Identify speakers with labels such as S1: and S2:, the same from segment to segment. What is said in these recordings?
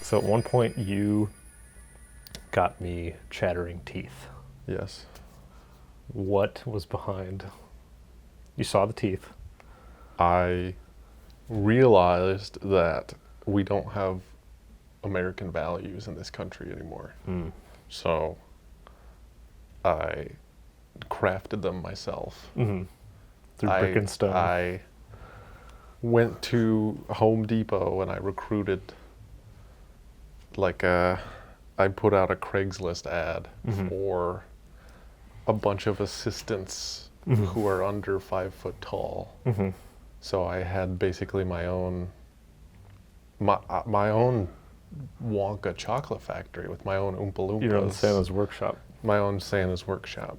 S1: So at one point you got me chattering teeth.
S2: Yes.
S1: What was behind? You saw the teeth.
S2: I realized that we don't have American values in this country anymore. So I crafted them myself.
S1: Through brick and stone.
S2: I went to Home Depot and I recruited, I put out a Craigslist ad for a bunch of assistants who are under 5 foot tall. So I had basically my own Wonka chocolate factory with my own Oompa Loompas.
S1: Your own Santa's workshop.
S2: My own Santa's workshop.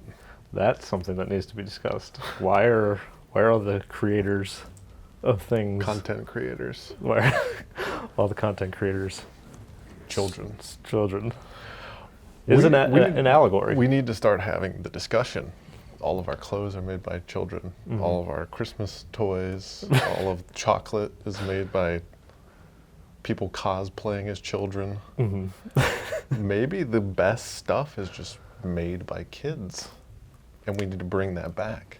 S1: That's something that needs to be discussed. Why are the creators of things
S2: Content creators.
S1: Why are all the content creators
S2: Children.
S1: Is an allegory.
S2: We need to start having the discussion. All of our clothes are made by children. All of our Christmas toys, all of the chocolate is made by people cosplaying as children. Maybe the best stuff is just made by kids, and we need to bring that back.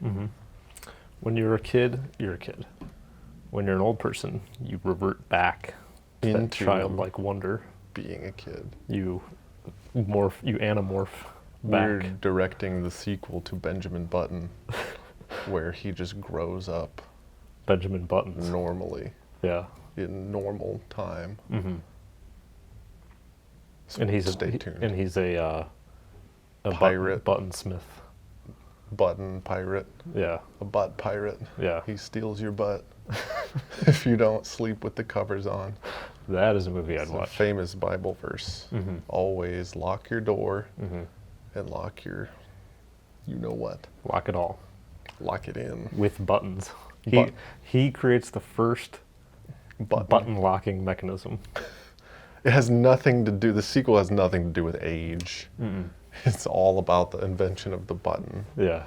S1: When you're a kid, you're a kid. When you're an old person, you revert back to that childlike wonder.
S2: Being a kid.
S1: You anamorph back.
S2: We're directing the sequel to Benjamin Button, where he just grows up.
S1: Benjamin Buttons.
S2: Normally.
S1: Yeah.
S2: In normal time. So
S1: And he's
S2: stay tuned.
S1: And he's a
S2: pirate.
S1: Buttonsmith.
S2: Button pirate.
S1: Yeah.
S2: A butt pirate.
S1: Yeah.
S2: He steals your butt if you don't sleep with the covers on.
S1: That is a movie I'd
S2: It's
S1: watch.
S2: a famous Bible verse. Always lock your door and lock your, you know what?
S1: Lock it all.
S2: Lock it in.
S1: With buttons.
S2: But-
S1: He creates the first button locking mechanism.
S2: It has nothing to do, the sequel has nothing to do with age. It's all about the invention of the button.
S1: Yeah.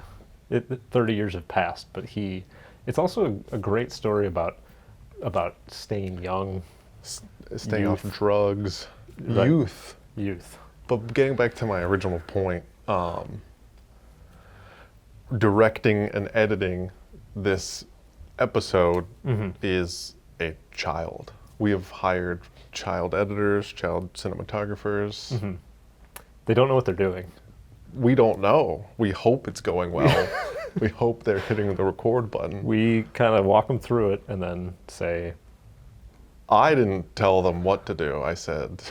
S1: 30 years have passed, but it's also a great story about staying young.
S2: Staying off drugs.
S1: Right.
S2: Youth. But getting back to my original point, directing and editing this episode is a child. We have hired child editors, child cinematographers.
S1: They don't know what they're doing.
S2: We don't know. We hope it's going well. We hope they're hitting the record button.
S1: We kind of walk them through it and then say,
S2: I didn't tell them what to do. I said,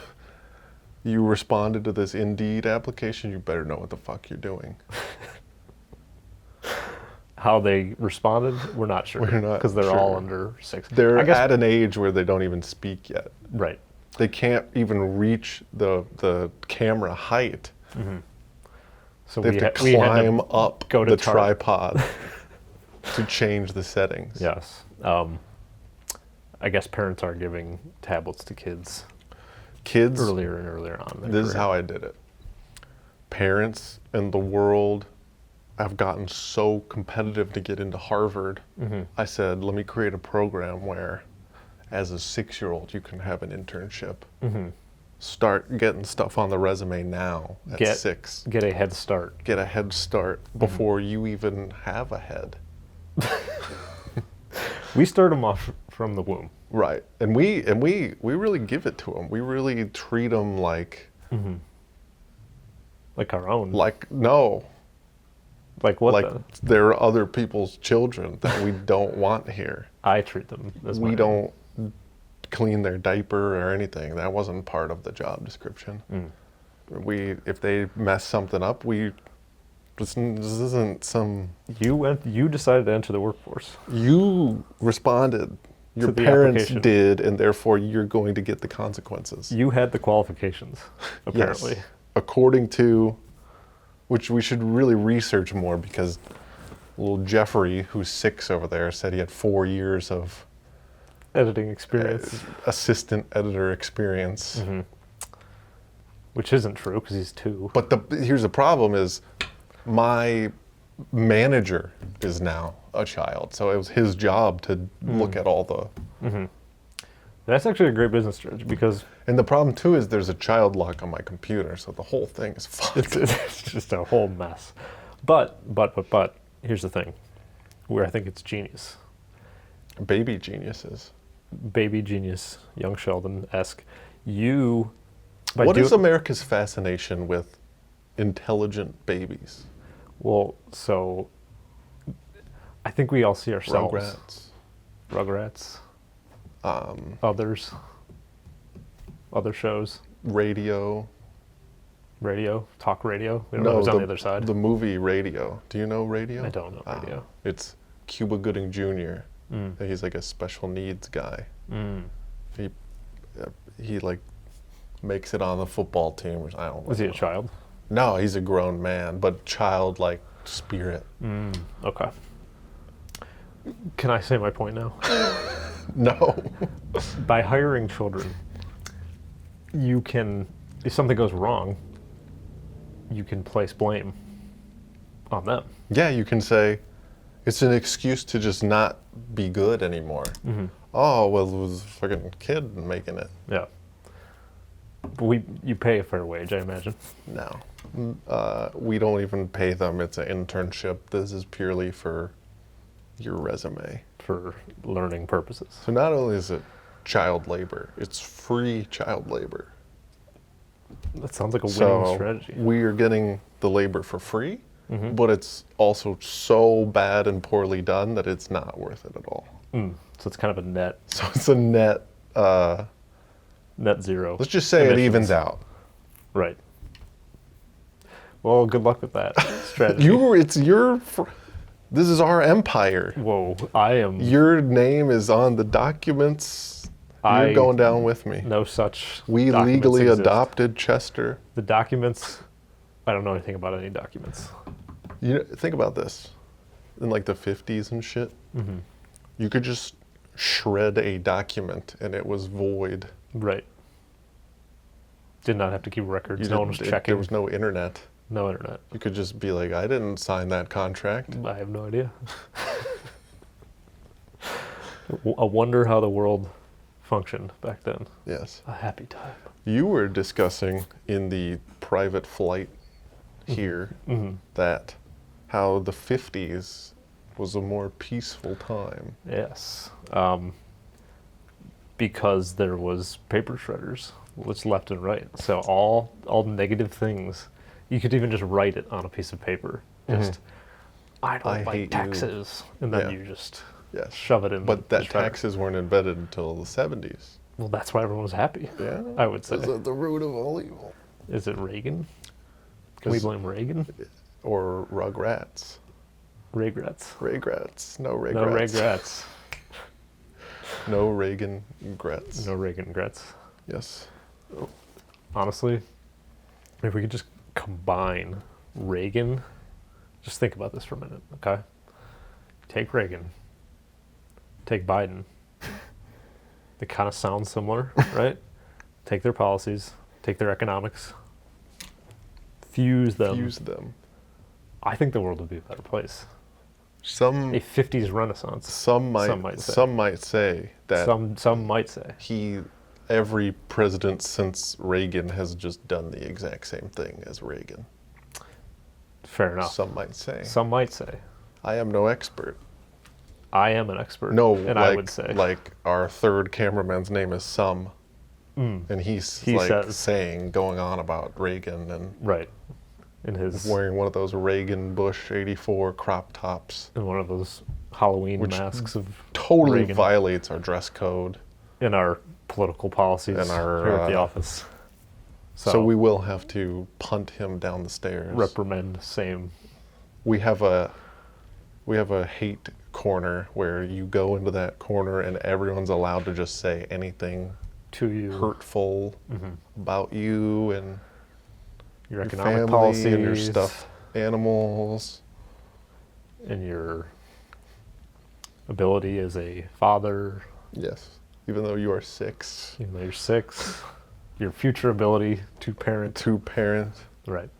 S2: you responded to this Indeed application, you better know what the fuck you're doing.
S1: how they responded, we're not sure.
S2: We're not
S1: because they're
S2: sure.
S1: all under 6.
S2: They're at an age where they don't even speak yet.
S1: Right.
S2: They can't even reach the camera height.
S1: So
S2: They have to climb up the tripod to change the settings.
S1: Yes. I guess parents are giving tablets to kids earlier and earlier on.
S2: This is how I did it. Parents and the world have gotten so competitive to get into Harvard. I said, let me create a program where, as a 6-year-old, you can have an internship. Start getting stuff on the resume now at 6.
S1: Get a head start.
S2: Get a head start before you even have a head.
S1: We start them off from the womb.
S2: Right, and we really give it to them. We really treat them like
S1: Like our own.
S2: like no,
S1: Like what?
S2: like they're other people's children that we don't want here.
S1: I treat them as
S2: We
S1: my
S2: don't clean their diaper or anything. That wasn't part of the job description. If they mess something up, this isn't some.
S1: You decided to enter the workforce.
S2: You responded. Your
S1: the
S2: parents
S1: application.
S2: did, and therefore you're going to get the consequences.
S1: You had the qualifications, apparently.
S2: Yes. According to, which we should really research more, because little Jeffrey, who's 6 over there, said he had 4 years of
S1: Editing experience.
S2: assistant editor experience.
S1: Which isn't true because he's 2.
S2: But here's the problem is, my manager is now a child, so it was his job to look at all the.
S1: That's actually a great business strategy because
S2: And the problem too is there's a child lock on my computer, so the whole thing is fucked.
S1: it's just a whole mess. But here's the thing, where I think it's genius.
S2: Baby geniuses.
S1: Baby genius, young Sheldon-esque. You,
S2: What is America's fascination with intelligent babies?
S1: Well, so I think we all see ourselves.
S2: Rugrats.
S1: Others. Other shows.
S2: Radio.
S1: Talk radio. We don't know who's on the other side.
S2: The movie Radio. Do you know Radio?
S1: I don't know Radio.
S2: It's Cuba Gooding Jr. He's like a special needs guy. He like makes it on the football team. I don't know.
S1: Is he a child?
S2: No, he's a grown man, but childlike spirit.
S1: Okay. Can I say my point now?
S2: No.
S1: By hiring children, you can, if something goes wrong, you can place blame on them.
S2: Yeah, you can say, it's an excuse to just not be good anymore. Oh, well, it was a fucking kid making it.
S1: Yeah. But you pay a fair wage, I imagine.
S2: No. We don't even pay them. It's an internship. This is purely for your resume.
S1: For learning purposes.
S2: So not only is it child labor, it's free child labor.
S1: That sounds like a winning strategy.
S2: We are getting the labor for free, but it's also so bad and poorly done that it's not worth it at all.
S1: So it's kind of a net.
S2: So it's a net
S1: Zero.
S2: Let's just say
S1: emissions.
S2: it evens out.
S1: Right. Well, good luck with that strategy.
S2: This is our empire.
S1: Whoa, I am.
S2: Your name is on the documents. You're going down with me.
S1: No such.
S2: We
S1: documents
S2: legally
S1: exist.
S2: adopted Chester.
S1: The documents. I don't know anything about any documents.
S2: Think about this. In like the 50s and shit, you could just shred a document and it was void.
S1: Right. Did not have to keep records. No one was checking.
S2: There was no internet.
S1: No internet.
S2: You could just be like, I didn't sign that contract.
S1: I have no idea. I wonder how the world functioned back then.
S2: Yes.
S1: A happy time.
S2: You were discussing in the private flight here that how the 50s was a more peaceful time.
S1: Yes. Because there was paper shredders, just left and right. So all negative things, you could even just write it on a piece of paper. Just, I don't like taxes. And then you just shove it in.
S2: But that taxes weren't invented until the 70s.
S1: Well, that's why everyone was happy.
S2: Yeah.
S1: I would say.
S2: Is that the root of all evil?
S1: Is it Reagan? Can we blame Reagan?
S2: Or Rugrats?
S1: Regrets.
S2: Regrets. No regrets.
S1: No regrets.
S2: No Reagan regrets.
S1: No Reagan regrets.
S2: Yes.
S1: Honestly, if we could just combine Reagan, just think about this for a minute, okay? Take Reagan, take Biden. They kind of sound similar, right? Take their policies, take their economics, fuse them. I think the world would be a better place. A 50s renaissance.
S2: Some might say that.
S1: Some might say.
S2: Every president since Reagan has just done the exact same thing as Reagan.
S1: Fair enough.
S2: Some might say.
S1: Some might say.
S2: I am no expert.
S1: I am an expert.
S2: No,
S1: and I would say.
S2: Like our third cameraman's name is Some. And he says, going on about Reagan and
S1: right. In his
S2: wearing one of those Reagan Bush 84 crop tops.
S1: And one of those Halloween masks of
S2: totally
S1: Reagan.
S2: Violates our dress code.
S1: In our political policies
S2: and our,
S1: here at the office.
S2: So we will have to punt him down the stairs.
S1: Reprimand, same.
S2: We have a hate corner where you go into that corner and everyone's allowed to just say anything
S1: to you
S2: hurtful about you and
S1: your economic
S2: family
S1: policies
S2: and your stuffed animals
S1: and your ability as a father.
S2: Yes. Even though you are 6.
S1: Even though you're 6. Your future ability to parent. Right.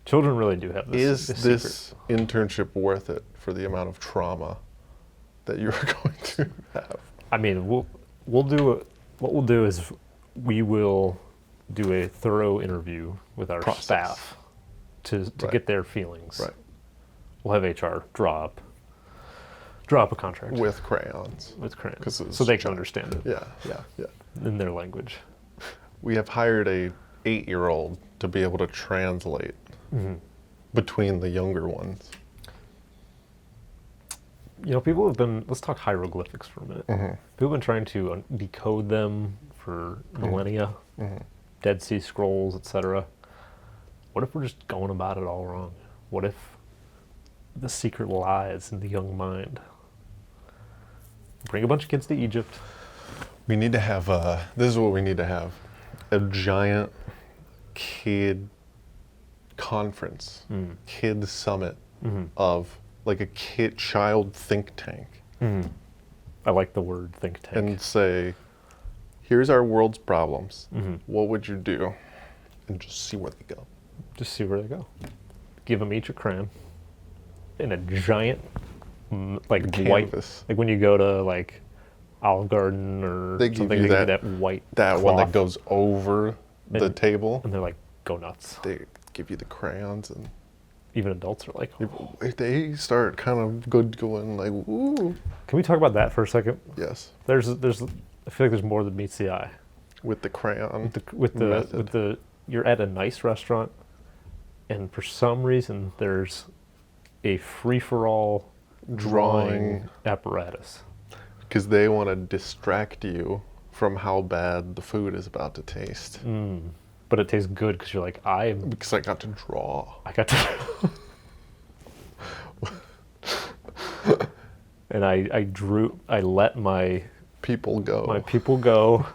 S1: Children really do have this.
S2: Is this internship worth it for the amount of trauma that you're going to have?
S1: I mean, what we'll do is we will do a thorough interview with our
S2: Process.
S1: staff to
S2: Right.
S1: get their feelings.
S2: Right.
S1: We'll have HR draw up a contract
S2: With crayons.
S1: with crayons
S2: 'Cause it's
S1: so they can
S2: giant.
S1: understand it.
S2: Yeah.
S1: In their language.
S2: We have hired a 8-year-old to be able to translate between the younger ones.
S1: You know, people have been. Let's talk hieroglyphics for a minute.
S2: Mm-hmm.
S1: People have been trying to decode them for millennia. Dead Sea Scrolls, etc. What if we're just going about it all wrong? What if the secret lies in the young mind? Bring a bunch of kids to Egypt.
S2: We need to have this is what we need to have. A giant kid conference, kid summit of like a child think tank.
S1: I like the word think tank.
S2: And say, here's our world's problems. What would you do? And just see where they go.
S1: Just see where they go. Give them each a crayon in a giant, like white,
S2: Canvas.
S1: like when you go to like Olive Garden or
S2: They give
S1: something,
S2: you
S1: they give you
S2: that-
S1: that white
S2: That one that
S1: cloth,
S2: goes over the
S1: And-
S2: table,
S1: and they're like, go nuts.
S2: they give you the crayons, and
S1: Even adults are like,
S2: if they start kind of going like, ooh.
S1: can we talk about that for a second?
S2: Yes,
S1: There's, I feel like there's more than meets the eye.
S2: with the crayon.
S1: With
S2: Method.
S1: the, you're at a nice restaurant, and for some reason there's a free-for-all drawing apparatus.
S2: Because they want to distract you from how bad the food is about to taste.
S1: But it tastes good because you're like,
S2: Because I got to draw.
S1: I got to. And I let my
S2: People go.
S1: people go.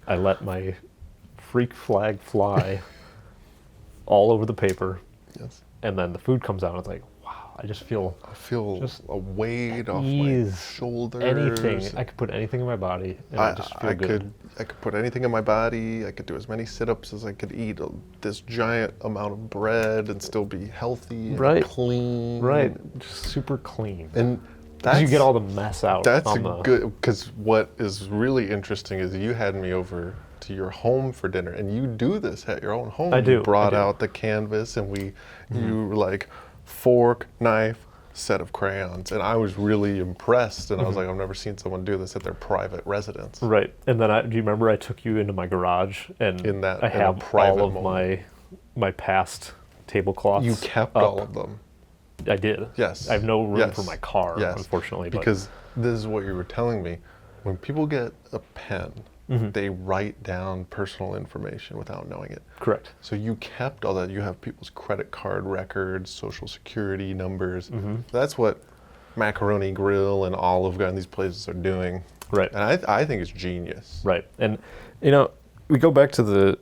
S1: I let my freak flag fly all over the paper.
S2: Yes.
S1: And then the food comes out and it's like, wow, I just feel
S2: I feel
S1: Just
S2: a weight off my
S1: ease.
S2: shoulders.
S1: anything. I could put anything in my body and I just feel good.
S2: I could put anything in my body. I could do as many sit-ups as I could eat this giant amount of bread and still be healthy and
S1: Right.
S2: clean.
S1: Right. Just super clean.
S2: And
S1: 'Cause
S2: that's,
S1: you get all the mess out.
S2: that's
S1: on
S2: a
S1: the,
S2: good, because what is really interesting is you had me over to your home for dinner, and you do this at your own home.
S1: I do,
S2: You brought
S1: I do.
S2: out the canvas, and you were like, fork, knife, set of crayons, and I was really impressed, and I was like, I've never seen someone do this at their private residence.
S1: Right. And then do you remember I took you into my garage and
S2: In that-
S1: I
S2: in a
S1: have
S2: private
S1: all of
S2: moment.
S1: my past tablecloths.
S2: You kept
S1: up.
S2: all of them.
S1: I did.
S2: Yes.
S1: I have no room
S2: Yes.
S1: for my car,
S2: Yes.
S1: unfortunately.
S2: Because this is what you were telling me. When people get a pen, they write down personal information without knowing it.
S1: but, correct.
S2: So you kept all that. You have people's credit card records, social security numbers. That's what Macaroni Grill and Olive Garden, these places are doing.
S1: Right.
S2: And I think it's genius.
S1: Right. And you know, we go back to the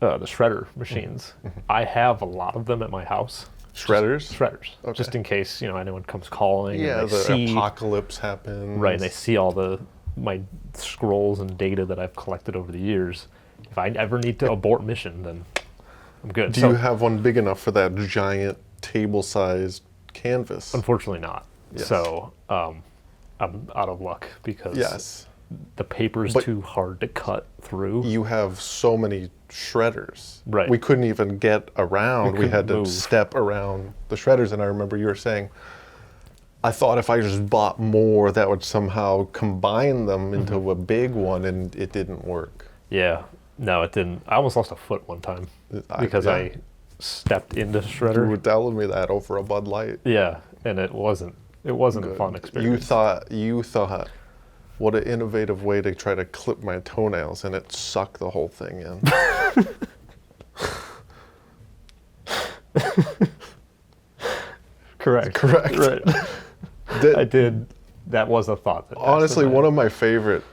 S1: shredder machines. I have a lot of them at my house.
S2: Shredders?
S1: Shredders.
S2: Okay.
S1: Just in case, anyone comes calling
S2: Yeah,
S1: and
S2: the
S1: they see
S2: apocalypse happens.
S1: right, and they see all my scrolls and data that I've collected over the years. If I ever need to abort mission, then I'm good.
S2: Do
S1: So,
S2: you have one big enough for that giant table-sized canvas?
S1: unfortunately not.
S2: Yes.
S1: So I'm out of luck because
S2: Yes.
S1: the paper's
S2: But-
S1: too hard to cut through.
S2: You have so many shredders.
S1: Right.
S2: We couldn't even get around. We
S1: couldn't
S2: had to
S1: move.
S2: step around the shredders. And I remember you were saying, I thought if I just bought more, that would somehow combine them into a big one, and it didn't work.
S1: Yeah. No, it didn't. I almost lost a foot one time because
S2: yeah.
S1: I stepped into
S2: You
S1: shredder.
S2: were telling me that over a Bud Light.
S1: Yeah, and it wasn't a fun experience.
S2: You thought, what an innovative way to try to clip my toenails, and it sucked the whole thing in.
S1: Correct.
S2: Correct.
S1: Right.
S2: That-
S1: I did. That was a thought. That
S2: Honestly, one of my favorite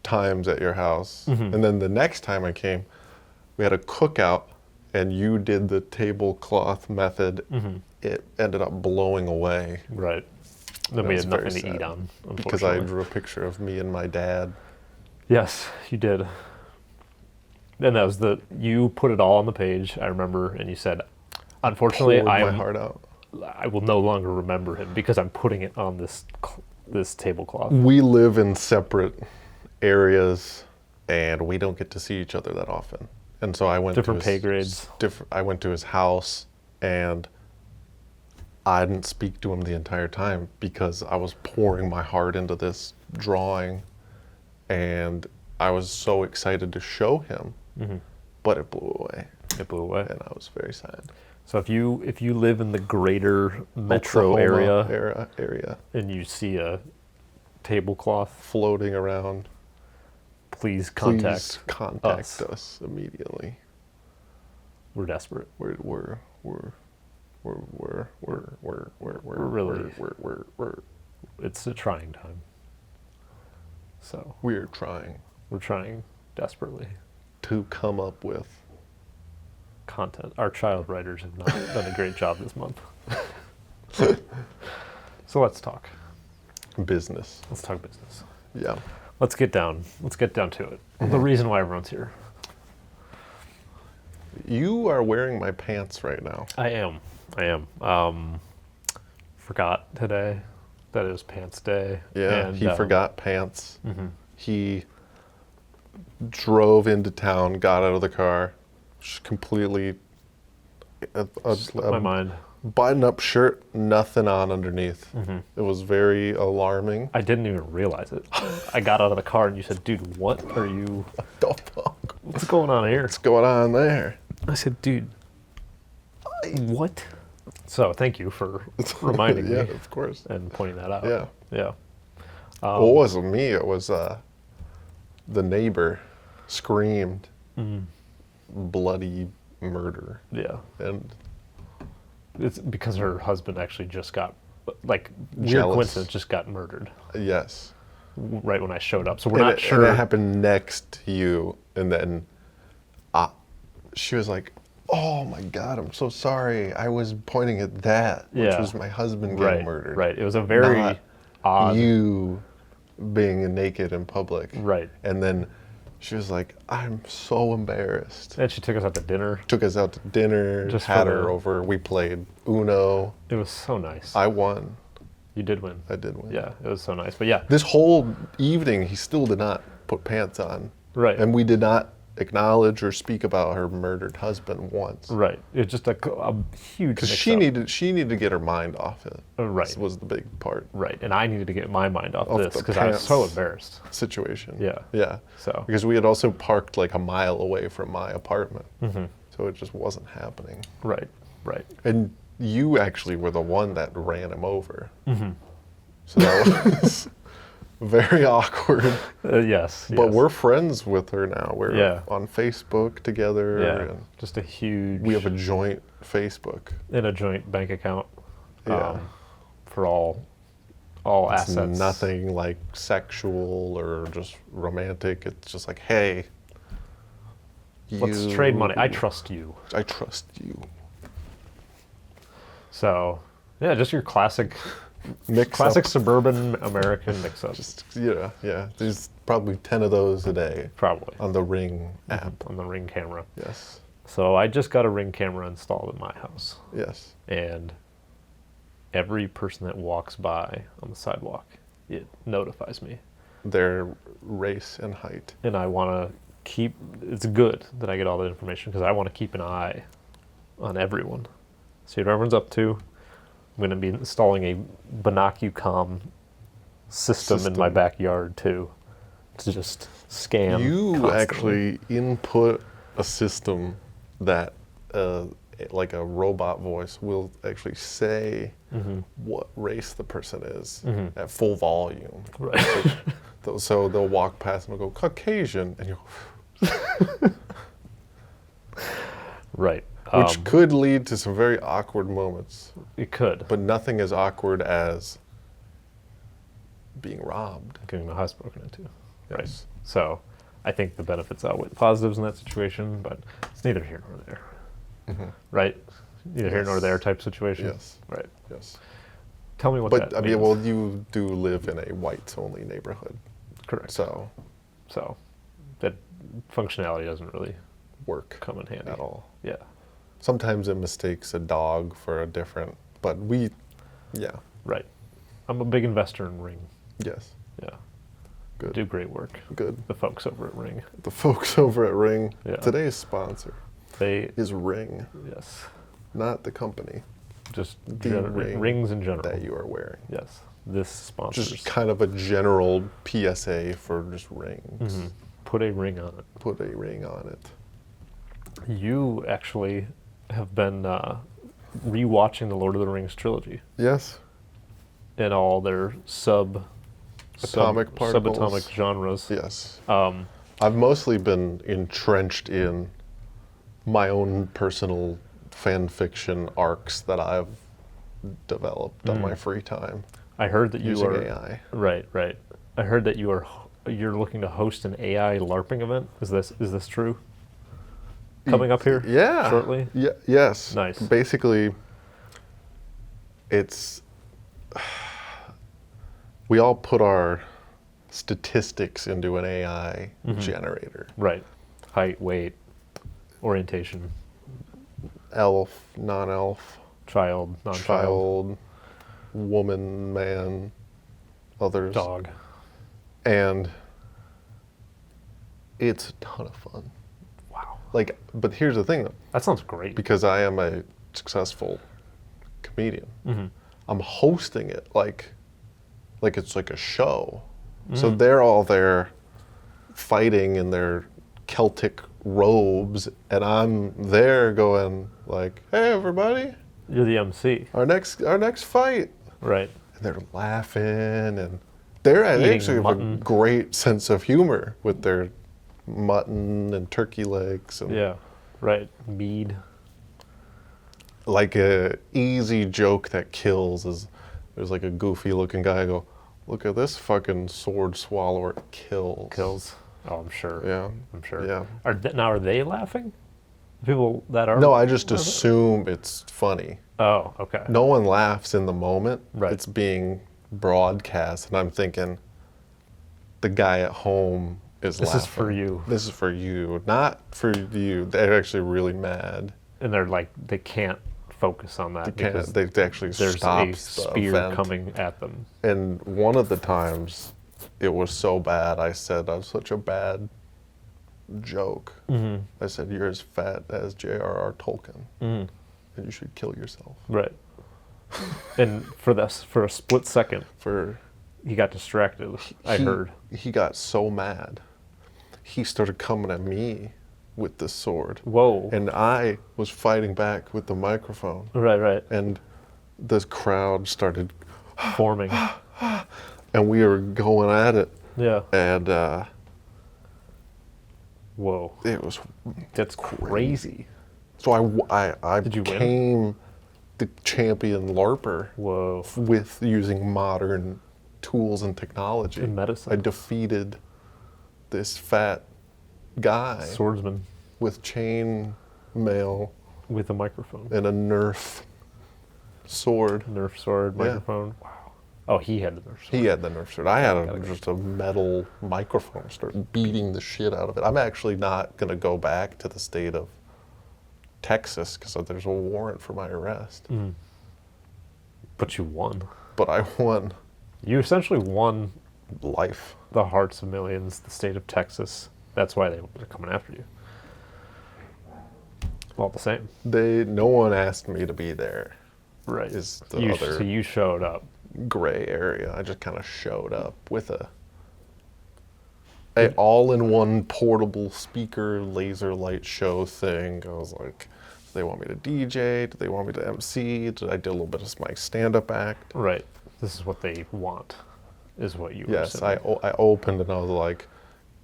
S2: times at your house,
S1: Mm-hmm.
S2: and then the next time I came, we had a cookout, and you did the tablecloth method.
S1: Mm-hmm.
S2: It ended up blowing away
S1: Right. Then
S2: That
S1: we
S2: was
S1: had
S2: very
S1: nothing to
S2: sad,
S1: eat on,
S2: because I
S1: unfortunately.
S2: drew a picture of me and my dad.
S1: Yes, you did. And that was you put it all on the page, I remember, and you said, unfortunately,
S2: Poured my heart out.
S1: I will no longer remember him because I'm putting it on this this tablecloth.
S2: We live in separate areas, and we don't get to see each other that often. And so I went
S1: Different
S2: to his,
S1: pay grades.
S2: I went to his house, and I didn't speak to him the entire time because I was pouring my heart into this drawing, and I was so excited to show him, but it blew away,
S1: It blew away.
S2: and I was very sad.
S1: So if you live in the greater metro
S2: Oklahoma area
S1: and you see a tablecloth,
S2: floating around,
S1: please
S2: please
S1: contact
S2: contact us immediately.
S1: We're desperate.
S2: We're
S1: really- It's a trying time. So
S2: we're trying
S1: we're trying desperately.
S2: to come up with
S1: Content. Our child writers have not done a great job this month. So let's talk.
S2: business.
S1: Let's talk business.
S2: Yeah.
S1: Let's get down to it. The reason why everyone's here.
S2: You are wearing my pants right now.
S1: I am. Forgot today that it was pants day.
S2: Yeah,
S1: and,
S2: he forgot pants. He drove into town, got out of the car, just completely
S1: Slipped my mind.
S2: button-up shirt, nothing on underneath. It was very alarming.
S1: I didn't even realize it. I got out of the car and you said, "Dude, what are you?
S2: The fuck?
S1: What's going on here?"
S2: What's going on there?
S1: I said, "Dude, what?" So thank you for reminding
S2: Yeah,
S1: me
S2: of course.
S1: and pointing that out.
S2: Yeah.
S1: Yeah.
S2: Well, it wasn't me. It was the neighbor screamed bloody murder.
S1: Yeah.
S2: And
S1: It's because her husband actually just got, like, weird
S2: Jealous.
S1: coincidence, just got murdered
S2: yes.
S1: right when I showed up. So we're
S2: And
S1: not sure.
S2: And it happened next to you. And then she was like, "Oh my God, I'm so sorry. I was pointing at that, which
S1: Yeah.
S2: was my husband getting
S1: Right.
S2: murdered.
S1: Right. It was a very
S2: Not
S1: odd.
S2: You being naked in public."
S1: Right.
S2: And then she was like, "I'm so embarrassed."
S1: And she took us out to dinner.
S2: Took us out to dinner,
S1: Just
S2: had
S1: for
S2: her
S1: the-
S2: over. We played Uno.
S1: It was so nice.
S2: I won.
S1: You did win.
S2: I did win.
S1: Yeah, it was so nice. But yeah,
S2: This whole evening, he still did not put pants on.
S1: right.
S2: And we did not acknowledge or speak about her murdered husband once.
S1: Right. It's just a huge
S2: Because
S1: mix-up.
S2: she needed to get her mind off it.
S1: Right.
S2: This was the big part.
S1: Right. And I needed to get my mind off
S2: Off
S1: this
S2: the
S1: because I was so
S2: pants.
S1: embarrassed.
S2: Situation.
S1: Yeah.
S2: Yeah.
S1: So.
S2: Because we had also parked like a mile away from my apartment. So it just wasn't happening.
S1: Right. Right.
S2: And you actually were the one that ran him over. So that was very awkward.
S1: Yes.
S2: But
S1: yes.
S2: we're friends with her now. We're
S1: Yeah.
S2: on Facebook together.
S1: Yeah.
S2: And
S1: Just a huge.
S2: we have a joint Facebook.
S1: in a joint bank account.
S2: Yeah.
S1: For all
S2: It's
S1: assets.
S2: nothing like sexual or just romantic. It's just like, hey,
S1: Let's trade money. I trust you.
S2: I trust you.
S1: So, yeah, just your classic
S2: Mix up.
S1: suburban American mix-up.
S2: Just yeah. There's probably 10 of those a day
S1: Probably
S2: on the Ring app.
S1: on the Ring camera.
S2: Yes.
S1: So I just got a Ring camera installed in my house,
S2: Yes.
S1: and every person that walks by on the sidewalk, it notifies me,
S2: Their race and height.
S1: and I want to keep. It's good that I get all that information because I want to keep an eye on everyone, see what everyone's up to. I'm going to be installing a Binocucom system in my
S2: System.
S1: backyard too, to just scan.
S2: You
S1: constantly.
S2: actually input a system that, like a robot voice, will actually say what race the person is at full volume.
S1: Right.
S2: So they'll walk past and they'll go, Caucasian, and you
S1: Right.
S2: which could lead to some very awkward moments,
S1: It could.
S2: but nothing as awkward as being robbed.
S1: Getting my house broken into. Right.
S2: Yes.
S1: So I think the benefits outweigh the positives in that situation, but it's neither here nor there. Right? Neither here nor
S2: Yes.
S1: there type situation.
S2: Yes.
S1: Right.
S2: Yes.
S1: Tell me what
S2: But
S1: that
S2: I mean,
S1: means.
S2: well, you do live in a whites-only neighborhood,
S1: Correct.
S2: so
S1: So that functionality doesn't really
S2: work
S1: come in handy
S2: at all.
S1: Yeah.
S2: Sometimes it mistakes a dog for a different, but yeah.
S1: Right. I'm a big investor in Ring.
S2: Yes.
S1: Yeah.
S2: Good.
S1: Do great work.
S2: Good.
S1: The folks over at Ring.
S2: The folks over at Ring.
S1: Yeah.
S2: Today's sponsor
S1: They,
S2: is Ring,
S1: yes.
S2: not the company
S1: Just
S2: The ring
S1: rings in general.
S2: that you are wearing.
S1: Yes. This sponsors.
S2: Just kind of a general PSA for just rings.
S1: Mhm. Put a ring on it.
S2: Put a ring on it.
S1: You actually have been rewatching the Lord of the Rings trilogy
S2: Yes.
S1: in all their
S2: Atomic particles.
S1: subatomic genres.
S2: Yes.
S1: Um,
S2: I've mostly been entrenched in my own personal fan fiction arcs that I've developed on my free time
S1: I heard that you
S2: using
S1: are
S2: AI.
S1: right. I heard that you're looking to host an AI LARPing event. Is this true? Coming up here?
S2: Yeah.
S1: Shortly?
S2: Yeah. Yes.
S1: Nice.
S2: Basically, it's we all put our statistics into an AI generator.
S1: Right. Height, weight, orientation,
S2: Elf, non-elf,
S1: child, non-child,
S2: child, woman, man, others.
S1: dog.
S2: And it's a ton of fun.
S1: Wow.
S2: Like, but here's the thing though,
S1: That sounds great.
S2: because I am a successful comedian,
S1: Mhm.
S2: I'm hosting it like it's like a show. So
S1: Mm-hmm.
S2: they're all there fighting in their Celtic robes, and I'm there going like, "Hey, everybody,
S1: You're the MC.
S2: our next fight!"
S1: Right.
S2: And they're laughing, and
S1: Eating
S2: they actually have
S1: mutton.
S2: a great sense of humor with their mutton and turkey legs, and
S1: Yeah. Right. Mead.
S2: like a easy joke that kills is there's like a goofy looking guy go, "Look at this fucking sword swallower, it kills."
S1: Kills. Oh, I'm sure.
S2: Yeah.
S1: I'm sure.
S2: Yeah.
S1: Now are they laughing? The people that are.
S2: No, I just assume it's funny.
S1: Oh, okay.
S2: No one laughs in the moment.
S1: Right.
S2: It's being broadcast, and I'm thinking the guy at home is
S1: This
S2: laughing.
S1: is for you.
S2: This is for you, not for you. They're actually really mad.
S1: And they're like, they can't focus on that because
S2: They actually
S1: there's
S2: stop
S1: a
S2: the
S1: spear
S2: event.
S1: coming at them.
S2: And one of the times, it was so bad. I said, "I'm such a bad joke."
S1: Mm-hmm.
S2: I said, "You're as fat as J.R.R. Tolkien,
S1: Mm-hmm.
S2: and you should kill yourself."
S1: Right. And for a split second,
S2: For
S1: he got distracted. I heard.
S2: he got so mad, he started coming at me with this sword,
S1: Whoa.
S2: and I was fighting back with the microphone,
S1: Right.
S2: and this crowd started,
S1: Forming.
S2: and we were going at it,
S1: Yeah.
S2: and
S1: Whoa.
S2: it was
S1: That's crazy.
S2: so I
S1: Did you win?
S2: became the champion LARPer
S1: Whoa.
S2: with using modern tools and technology.
S1: In medicine.
S2: I defeated this fat guy
S1: Swordsman
S2: with chain mail
S1: with a microphone.
S2: and a Nerf sword.
S1: Nerf sword,
S2: Yeah.
S1: microphone. Wow. Oh, he had the Nerf sword.
S2: He had the Nerf sword. I had
S1: Gotta go.
S2: just a metal microphone. Started beating the shit out of it. I'm actually not going to go back to the state of Texas because there's a warrant for my arrest.
S1: Mm. But you won.
S2: But I won
S1: You essentially won
S2: life.
S1: the hearts of millions, the state of Texas. That's why they're coming after you. All the same.
S2: No one asked me to be there.
S1: Right.
S2: Is the other
S1: So you showed up.
S2: gray area. I just kind of showed up with a all-in-one portable speaker laser light show thing. I was like, do they want me to DJ? Do they want me to MC? Did I do a little bit of my stand-up act?
S1: Right. This is what they want, is what you were
S2: Yes, I
S1: saying.
S2: opened and I was like,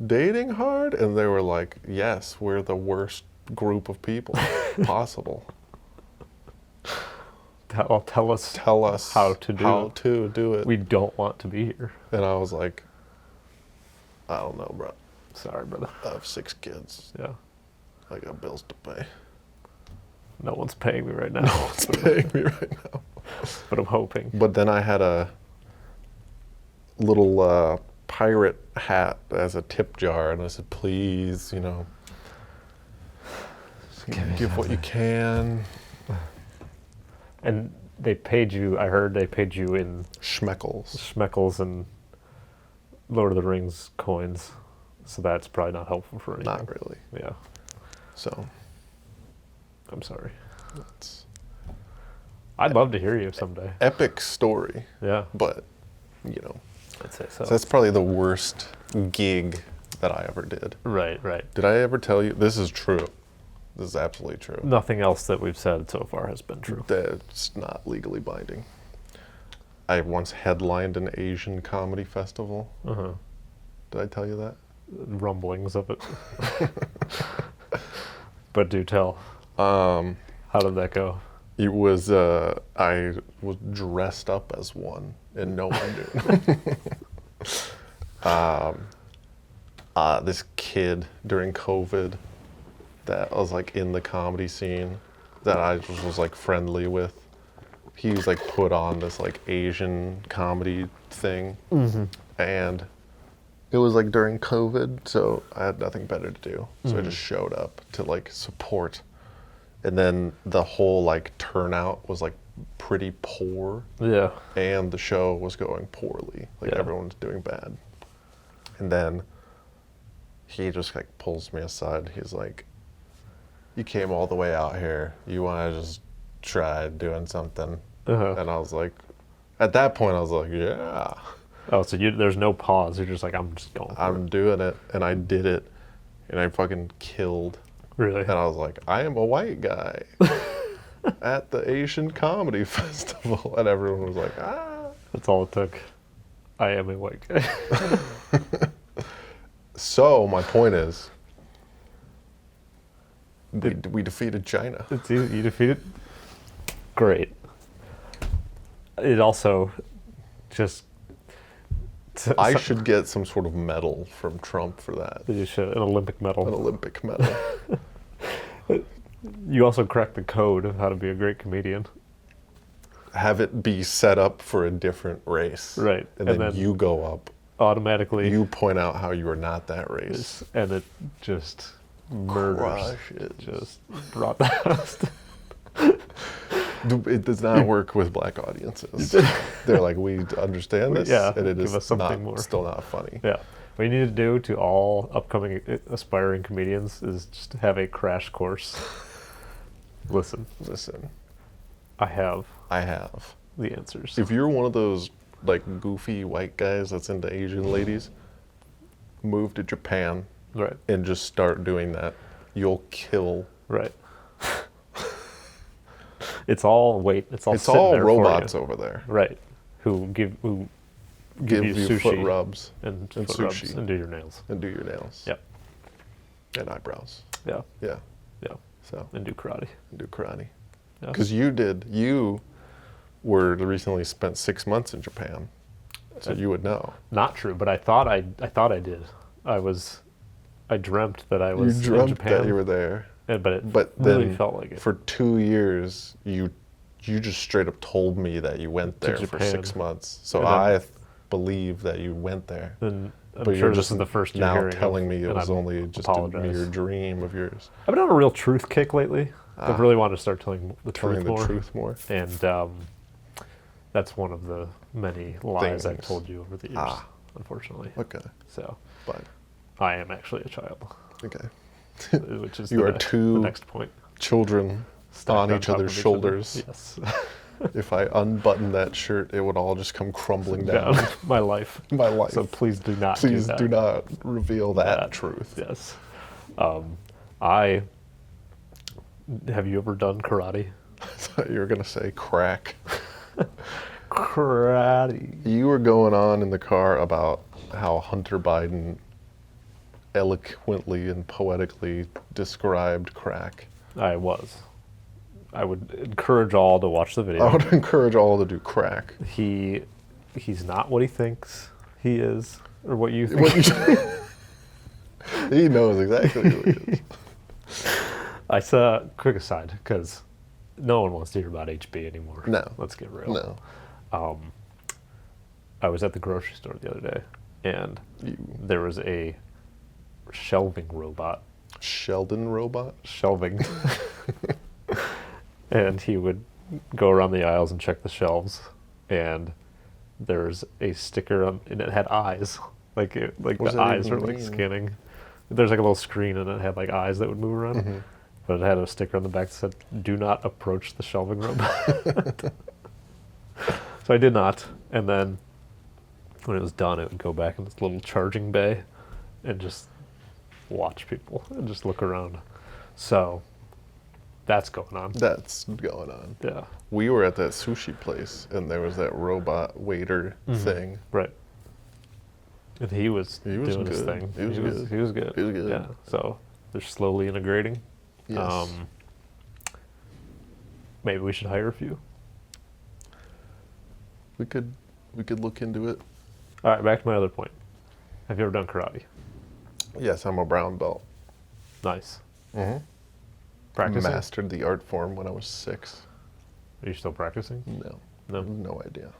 S2: dating hard? And they were like, yes, we're the worst group of people possible.
S1: Tell us
S2: Tell us
S1: how to do
S2: it.
S1: We don't want to be here.
S2: And I was like, I don't know, bro.
S1: Sorry, brother.
S2: I have 6 kids.
S1: Yeah.
S2: I got bills to pay.
S1: No one's paying me right now.
S2: No one's paying me right now.
S1: But I'm hoping.
S2: But then I had a little pirate hat as a tip jar, and I said, please, give what you can.
S1: And they paid you, I heard they paid you in
S2: Schmeckles.
S1: schmeckles and Lord of the Rings coins, so that's probably not helpful for anything.
S2: Not really.
S1: Yeah,
S2: So
S1: I'm sorry.
S2: it's
S1: I'd love to hear you someday.
S2: epic story,
S1: Yeah,
S2: but you know,
S1: I'd say so.
S2: so that's probably the worst gig that I ever did.
S1: Right.
S2: Did I ever tell you? This is true. This is absolutely true.
S1: Nothing else that we've said so far has been true.
S2: That's not legally binding. I once headlined an Asian comedy festival.
S1: Uh-huh.
S2: Did I tell you that?
S1: Rumblings of it. But do tell.
S2: Um,
S1: How did that go?
S2: It was I was dressed up as one, and no one knew. This kid during COVID that was like in the comedy scene that I was like friendly with. He was like put on this like Asian comedy thing, and it was like during COVID, so I had nothing better to do. So I just showed up to like support. And then the whole like turnout was like pretty poor,
S1: Yeah.
S2: and the show was going poorly. Like
S1: Yeah.
S2: everyone was doing bad. And then he just like pulls me aside. He's like, "You came all the way out here. You want to just try doing something?"
S1: Uh-huh.
S2: And I was like, at that point, I was like, "Yeah,
S1: Oh, so there's no pause. You're just like, I'm just going for
S2: I'm doing it." And I did it, and I fucking killed.
S1: it. Really?
S2: And I was like, I am a white guy at the Asian Comedy Festival. And everyone was like, ah.
S1: That's all it took. I am a white guy.
S2: So my point is, we defeated China.
S1: It's easy. You defeated. Great. It also just.
S2: I should get some sort of medal from Trump for that.
S1: You should an Olympic medal.
S2: An Olympic medal.
S1: You also cracked the code of how to be a great comedian.
S2: Have it be set up for a different race.
S1: Right.
S2: And
S1: And
S2: then
S1: then
S2: you go up.
S1: Automatically.
S2: You point out how you are not that race.
S1: And it just murders.
S2: Crushes.
S1: Just brought the house.
S2: It does not work with black audiences. They're like, we understand this,
S1: Yeah,
S2: and it
S1: give
S2: is
S1: us something
S2: not,
S1: more.
S2: still not funny.
S1: Yeah. What you need to do to all upcoming aspiring comedians is just have a crash course. Listen,
S2: Listen,
S1: I have
S2: I have.
S1: the answers.
S2: If you're one of those like goofy white guys that's into Asian ladies, move to Japan
S1: Right.
S2: and just start doing that. You'll kill.
S1: Right. It's all
S2: It's
S1: sitting
S2: all
S1: there for
S2: robots
S1: you.
S2: over there.
S1: Right. Who give you sushi
S2: foot rubs
S1: and
S2: and
S1: foot rubs
S2: sushi.
S1: and do your nails.
S2: and do your nails.
S1: Yep.
S2: And eyebrows.
S1: Yeah.
S2: Yeah.
S1: Yeah.
S2: So
S1: And do karate.
S2: and do karate.
S1: Yeah.
S2: Because you were recently spent 6 months in Japan, so you would know.
S1: Not true, but I thought I did. I dreamt that I was
S2: You dreamt
S1: in Japan,
S2: that you were there,
S1: but it
S2: but
S1: really
S2: then
S1: felt like it.
S2: for 2 years you just straight up told me that you went there for
S1: Japan.
S2: 6 months. So
S1: And then-
S2: I believe that you went there.
S1: And I'm
S2: But
S1: sure
S2: you're
S1: this
S2: just
S1: is the first you're
S2: now
S1: hearing
S2: telling
S1: of,
S2: me it
S1: and
S2: was
S1: I'm
S2: only just a
S1: apologize.
S2: mere dream of yours.
S1: I've been on a real truth kick lately. I've really wanted to start telling the
S2: Telling
S1: truth
S2: the
S1: more.
S2: truth more.
S1: And that's one of the many lies I've
S2: Things.
S1: told you over the years,
S2: Ah.
S1: unfortunately.
S2: Okay,
S1: So
S2: but
S1: I am actually a child,
S2: okay.
S1: which is
S2: You
S1: the,
S2: are
S1: next,
S2: two
S1: the next point.
S2: Children
S1: Stacked
S2: on each
S1: top
S2: other's
S1: of other.
S2: shoulders.
S1: Yes.
S2: If I unbutton that shirt, it would all just come crumbling down.
S1: Down my life.
S2: My life.
S1: So please do not
S2: Please
S1: do that.
S2: do not reveal that
S1: That-
S2: truth.
S1: Yes. Have you ever done karate?
S2: I thought you were going to say crack.
S1: Karate.
S2: You were going on in the car about how Hunter Biden eloquently and poetically described crack.
S1: I was. I would encourage all to watch the video.
S2: I would encourage all to do crack.
S1: He's not what he thinks he is, or what you think.
S2: What you- he knows exactly who he is.
S1: I saw, quick aside, because no one wants to hear about HB anymore.
S2: No.
S1: Let's get real.
S2: No.
S1: I was at the grocery store the other day, and
S2: You
S1: there was a shelving robot.
S2: Sheldon robot?
S1: Shelving. And he would go around the aisles and check the shelves, and there's a sticker on, and it had eyes Like
S2: What does
S1: the
S2: that
S1: eyes
S2: even
S1: were like
S2: mean?
S1: scanning. There's like a little screen and it had like eyes that would move around.
S2: Mm-hmm.
S1: But it had a sticker on the back that said, "Do not approach the shelving room." So I did not. And then when it was done, it would go back in this little charging bay and just watch people and just look around. So that's going on.
S2: That's going on.
S1: Yeah.
S2: We were at that sushi place, and there was that robot waiter thing.
S1: Right. And he was
S2: was
S1: doing his
S2: good.
S1: thing.
S2: He was good.
S1: He was good.
S2: He was good.
S1: Yeah. So they're slowly integrating.
S2: Yes.
S1: Maybe we should hire a few.
S2: We could look into it.
S1: All right, back to my other point. Have you ever done karate?
S2: Yes, I'm a brown belt.
S1: Nice.
S2: Mm-hmm.
S1: Practicing?
S2: Mastered the art form when I was 6.
S1: Are you still practicing?
S2: No.
S1: No.
S2: No idea.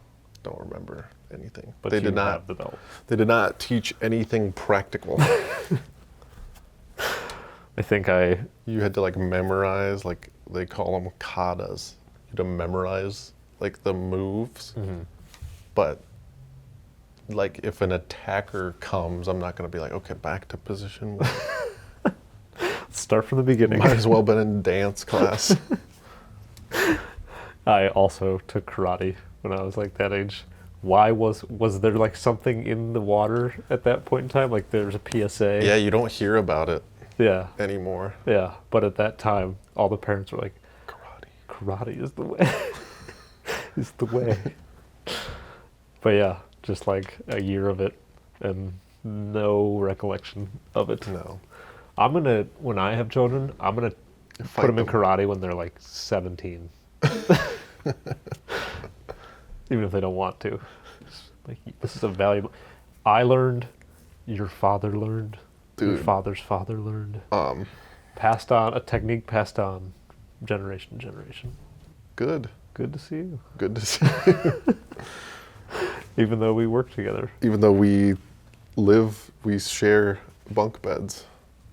S2: Don't remember anything.
S1: But
S2: they
S1: you
S2: did not
S1: have the belt.
S2: They did not teach anything practical.
S1: I think
S2: You had to like memorize, like they call them katas. You had to memorize like the moves.
S1: Mhm.
S2: But like if an attacker comes, I'm not going to be like, okay, back to position.
S1: start from the beginning.
S2: Might as well been in dance class.
S1: I also took karate when I was like that age. Why was there like something in the water at that point in time? Like there's a PSA.
S2: Yeah, you don't hear about it
S1: Yeah.
S2: anymore.
S1: Yeah. But at that time, all the parents were like, karate is the way. is the way. But yeah, just like a year of it and no recollection of it.
S2: No.
S1: When I have children, I'm gonna put
S2: Fight
S1: them in karate when they're like 17. Even if they don't want to. Like, this is a valuable. I learned, your father learned, your
S2: Dude.
S1: father's father learned. Passed on, a technique passed on generation to generation.
S2: Good.
S1: Good to see you.
S2: Good to see you.
S1: Even though we work together,
S2: Even though we share bunk beds,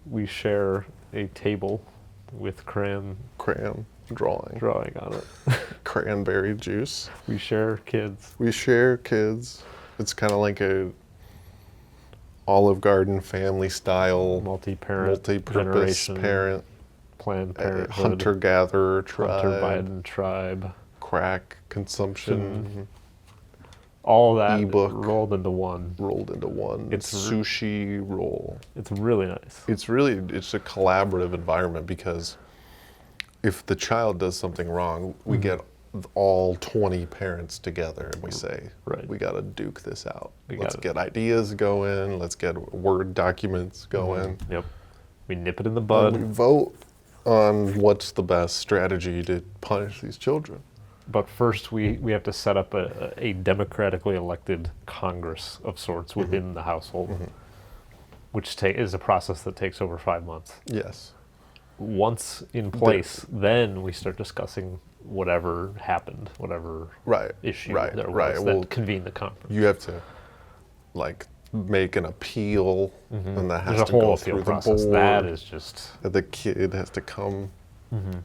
S1: we share a table with
S2: crayon drawing,
S1: on it.
S2: cranberry juice.
S1: We share kids.
S2: We share kids. It's kind of like a Olive Garden family style,
S1: Multi-parent,
S2: multi-purpose
S1: generation,
S2: parent,
S1: Planned Parenthood,
S2: hunter-gatherer tribe,
S1: Hunter Biden tribe.
S2: crack consumption
S1: All that
S2: Ebook.
S1: rolled into one.
S2: rolled into one
S1: It's
S2: sushi roll.
S1: It's really nice.
S2: It's a collaborative environment because if the child does something wrong, we get all 20 parents together and we say,
S1: Right.
S2: we got to duke this out.
S1: We
S2: Let's
S1: gotta-
S2: get ideas going. Let's get Word documents going.
S1: Yep. We nip it in the
S2: And we
S1: bud.
S2: vote on what's the best strategy to punish these children.
S1: But first, we have to set up a democratically elected Congress of sorts within the household, which is a process that takes over 5 months.
S2: Yes.
S1: Once in place, then we start discussing whatever happened, whatever
S2: Right.
S1: issue
S2: Right.
S1: there was
S2: Right.
S1: that
S2: Well,
S1: convened the conference.
S2: you have to like make an appeal, and that has
S1: There's a
S2: to
S1: whole
S2: go
S1: appeal
S2: through
S1: process.
S2: the board.
S1: That is just
S2: The kid has to come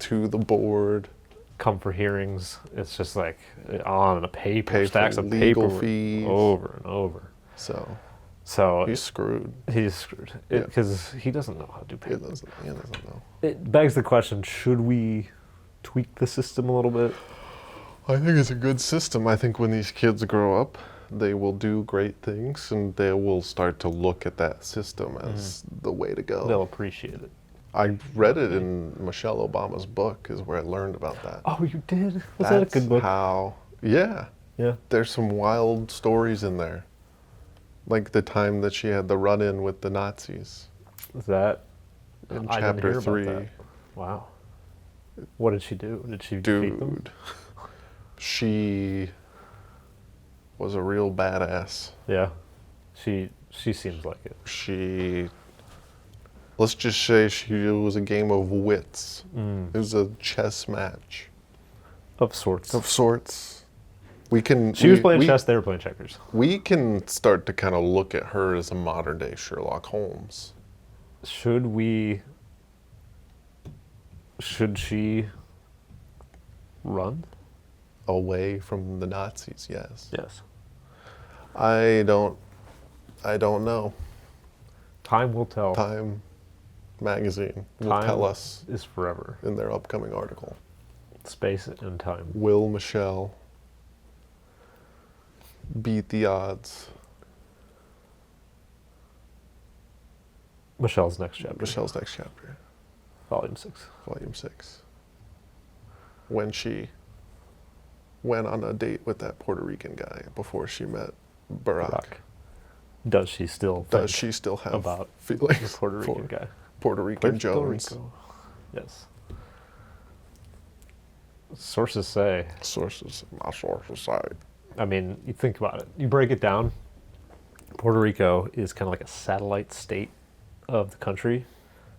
S2: to the board,
S1: come for hearings. It's just like on a paper,
S2: pay
S1: stacks
S2: for
S1: of
S2: legal
S1: paper
S2: fees.
S1: over and over.
S2: So
S1: So
S2: he's screwed.
S1: he's screwed
S2: Yeah.
S1: because he doesn't know how to do
S2: He
S1: paper.
S2: doesn't know.
S1: It begs the question: should we tweak the system a little bit?
S2: I think it's a good system. I think when these kids grow up, they will do great things, and they will start to look at that system as the way to go.
S1: They'll appreciate it.
S2: I read it in Michelle Obama's book, is where I learned about that.
S1: Oh, you did? Was that a good book?
S2: How? Yeah.
S1: Yeah.
S2: There's some wild stories in there. Like the time that she had the run-in with the Nazis
S1: Was that
S2: in
S1: I didn't
S2: chapter
S1: hear about
S2: 3.
S1: that. Wow. What did she do? Did she defeat them?
S2: Dude, she was a real badass.
S1: Yeah. She seems like it.
S2: Let's just say it was a game of wits.
S1: Mm.
S2: It was a chess match
S1: Of sorts.
S2: of sorts. She
S1: She was playing chess, they were playing checkers.
S2: We can start to kind of look at her as a modern day Sherlock Holmes.
S1: Should she run?
S2: Away from the Nazis, yes.
S1: Yes.
S2: I don't I don't know.
S1: Time will tell.
S2: Time magazine will
S1: Time
S2: tell us
S1: is forever.
S2: in their upcoming article.
S1: Space and time.
S2: Will Michelle beat the odds?
S1: Michelle's next chapter.
S2: Michelle's next chapter,
S1: Volume 6.
S2: Volume 6. When she went on a date with that Puerto Rican guy before she met Barack.
S1: Does she still
S2: Does
S1: think
S2: she still have
S1: about
S2: feelings
S1: the Puerto Rican
S2: for
S1: guy?
S2: Puerto Rican
S1: Puerto
S2: Jones?
S1: Rico. Yes. Sources say,
S2: Sources, my sources say.
S1: I mean, you think about it. You break it down. Puerto Rico is kind of like a satellite state of the country.